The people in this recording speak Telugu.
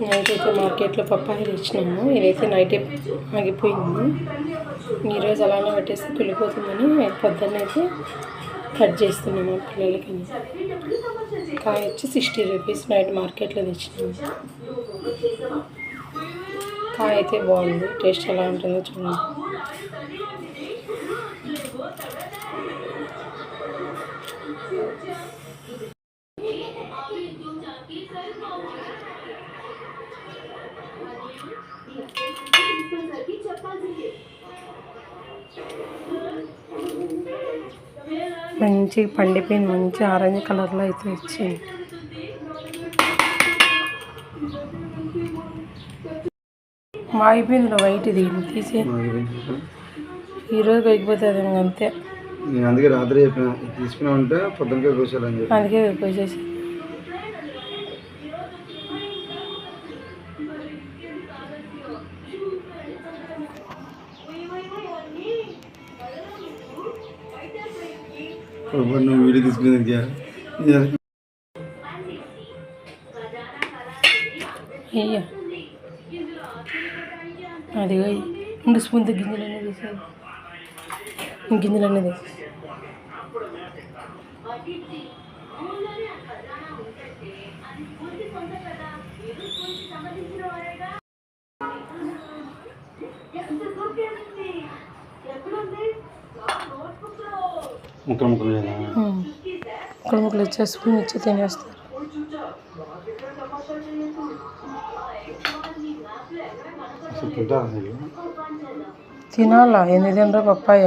నైట్ అయితే మార్కెట్లో పప్పాయ తెచ్చినాము. ఇదైతే నైటే ఆగిపోయింది. ఈరోజు అలానే పెట్టేసి కుళ్ళిపోతుందని పొద్దున్న అయితే కట్ చేస్తున్నాము పిల్లలకి. కాయ వచ్చి 60 రూపీస్ నైట్ మార్కెట్లో తెచ్చినాము. కాయ అయితే బాగుంది. టేస్ట్ ఎలా ఉంటుందో చూడండి. మంచి పండిపోయింది. మంచి ఆరెంజ్ కలర్లో అయితే వచ్చింది. మాగిపోయింది. వైట్ ఇది తీసే ఈరోజు పెరిగిపోతుంది అంతే. అందుకే రాత్రి చెప్పిన తీసుకున్నా ఉంటే పొద్దునకే కోసేయాలని చెప్పి అందుకే కోసేసి నువ్వు వీడియో తీసుకునేదానికి అయ్యా అదిగో ఇంక స్పూన్ గింజలన్నీ తీసేది. గింజలన్నీ తీసేసి ముక్కలు ముక్కలు ముక్కలు ముక్కలు ఇచ్చే స్పూన్ ఇచ్చి తినేస్తారు. తినాలా? ఎన్ని తినరా పప్పాయ?